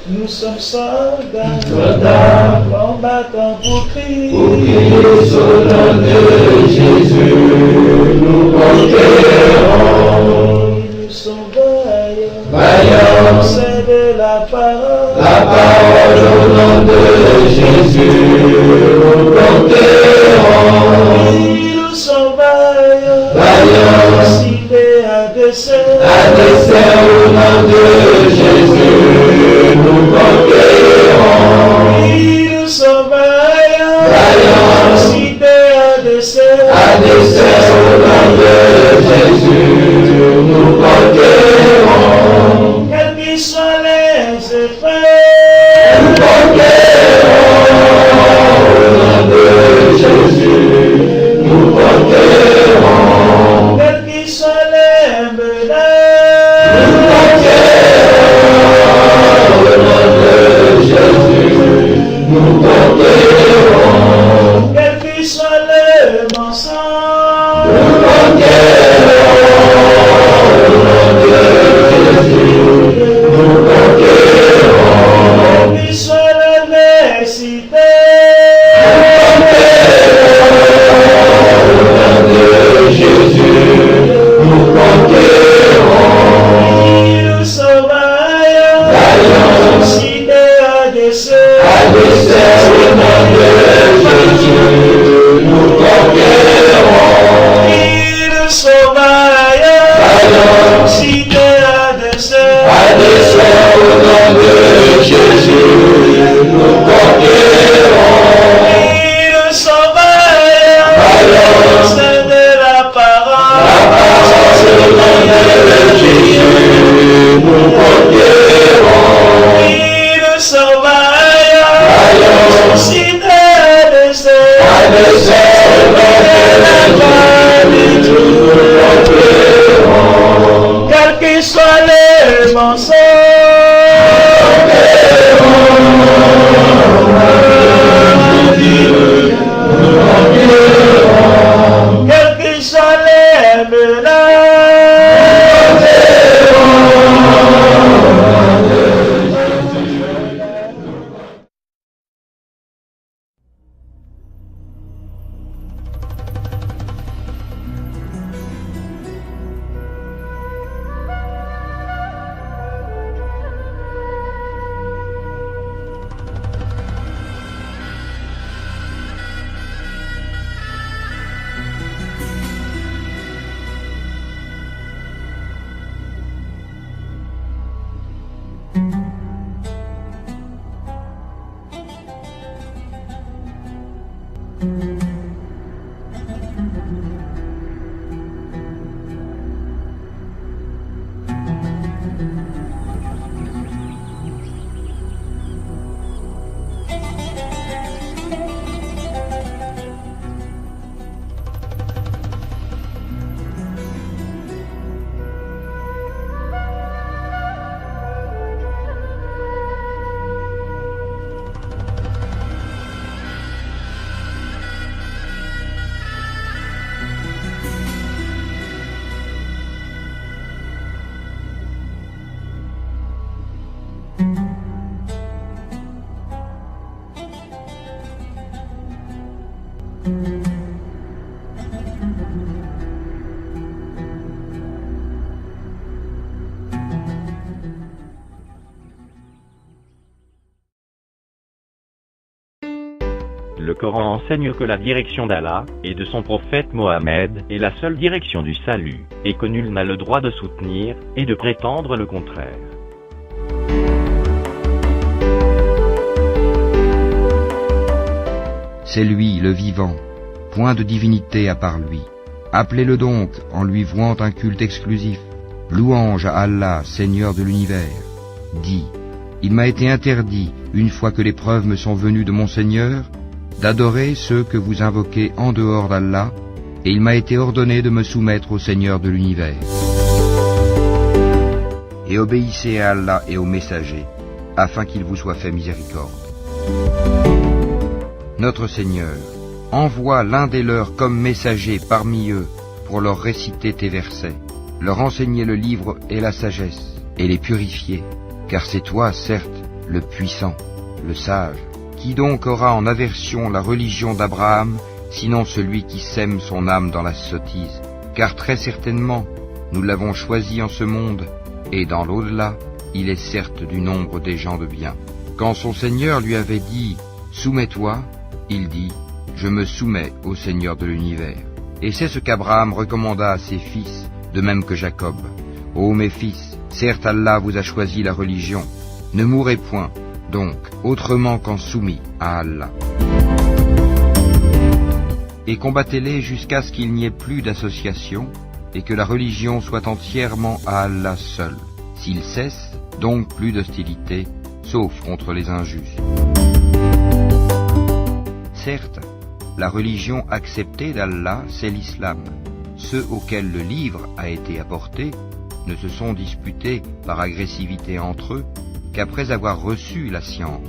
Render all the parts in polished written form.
Nous sommes soldats, combattants pour crier, au nom de Jésus, nous conquérons. Nous sommes vaillants, Vaillants, c'est de la parole, au nom de Jésus, nous conquérons. Nous sommes vaillants, Vaillants, cité à dessein, au nom de Jésus, nous conquérons. Nous sommes vaillants, Vaillants, cité à dessein, au nom de Jésus, nous conquérons. quels qu'ils soient les effets, Nous conquérons au nom de Jésus, nous conquérons. quels qu'ils soient les menaces, Nous conquérons au nom de Jésus, nous conquérons. quels qu'ils soient les mensonges, Nous conquérons au nom de Jésus, nous conquérons. quels qu'ils soient l'adversité, Jésus, nous conquérons. nous sommes vaillants, Vaillants, cité à dessein, au nom de Jésus, nous conquérons. nous sommes vaillants, Vaillants, cité à dessein, au nom de Jésus, nous conquérons. nous sommes vaillants, Vaillants, c'est de la parole, au nom de Jésus, nous conquérons. nous sommes vaillants, Vaillants, cité à dessein, au nom de Jésus, nous conquérons. quels qu'ils soient les mensonges, quels qu'ils soient les Le Coran enseigne que la direction d'Allah et de son prophète Mohammed est la seule direction du salut, et que nul n'a le droit de soutenir et de prétendre le contraire. C'est lui, le vivant, point de divinité à part lui. Appelez-le donc en lui vouant un culte exclusif. Louange à Allah, Seigneur de l'univers. Dis, il m'a été interdit, une fois que les preuves me sont venues de mon Seigneur, d'adorer ceux que vous invoquez en dehors d'Allah, et il m'a été ordonné de me soumettre au Seigneur de l'univers. Et obéissez à Allah et aux messagers, afin qu'il vous soit fait miséricorde. Notre Seigneur, envoie l'un des leurs comme messager parmi eux pour leur réciter tes versets, leur enseigner le livre et la sagesse, et les purifier, car c'est toi, certes, le puissant, le sage. Qui donc aura en aversion la religion d'Abraham, sinon celui qui sème son âme dans la sottise? Car très certainement, nous l'avons choisi en ce monde, et dans l'au-delà, il est certes du nombre des gens de bien. Quand son Seigneur lui avait dit « Soumets-toi », il dit « Je me soumets au Seigneur de l'univers ». Et c'est ce qu'Abraham recommanda à ses fils, de même que Jacob. « Ô mes fils, certes Allah vous a choisi la religion. Ne mourrez point, donc, autrement qu'en soumis à Allah. Et combattez-les jusqu'à ce qu'il n'y ait plus d'association, et que la religion soit entièrement à Allah seul. S'il cesse, donc plus d'hostilité, sauf contre les injustes. Certes, la religion acceptée d'Allah, c'est l'islam. Ceux auxquels le livre a été apporté ne se sont disputés par agressivité entre eux qu'après avoir reçu la science.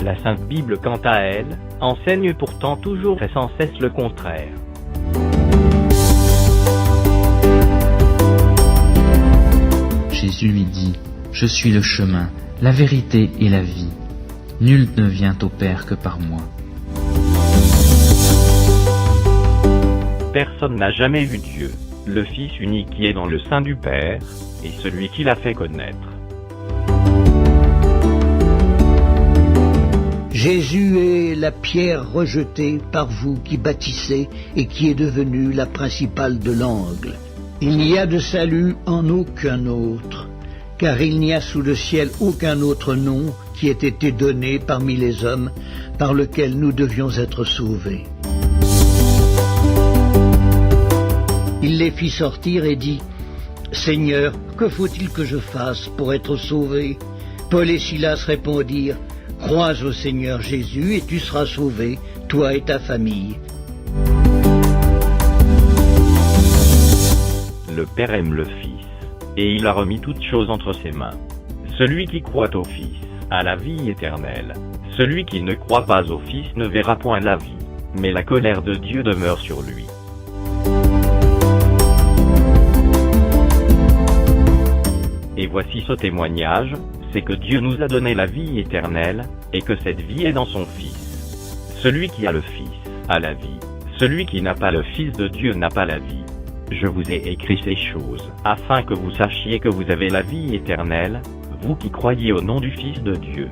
La Sainte Bible, quant à elle, enseigne pourtant toujours et sans cesse le contraire. Jésus lui dit, « Je suis le chemin, la vérité et la vie. Nul ne vient au Père que par moi. » Personne n'a jamais vu Dieu, le Fils unique qui est dans le sein du Père, et celui qui l'a fait connaître. Jésus est la pierre rejetée par vous qui bâtissez et qui est devenue la principale de l'angle. Il n'y a de salut en aucun autre, car il n'y a sous le ciel aucun autre nom qui ait été donné parmi les hommes par lequel nous devions être sauvés. Il les fit sortir et dit, « Seigneur, que faut-il que je fasse pour être sauvé ?» Paul et Silas répondirent, « Crois au Seigneur Jésus et tu seras sauvé, toi et ta famille. » Le Père aime le Fils, et il a remis toutes choses entre ses mains. Celui qui croit au Fils a la vie éternelle. Celui qui ne croit pas au Fils ne verra point la vie, mais la colère de Dieu demeure sur lui. Et voici ce témoignage, c'est que Dieu nous a donné la vie éternelle, et que cette vie est dans son Fils. Celui qui a le Fils a la vie. Celui qui n'a pas le Fils de Dieu n'a pas la vie. Je vous ai écrit ces choses, afin que vous sachiez que vous avez la vie éternelle, vous qui croyez au nom du Fils de Dieu.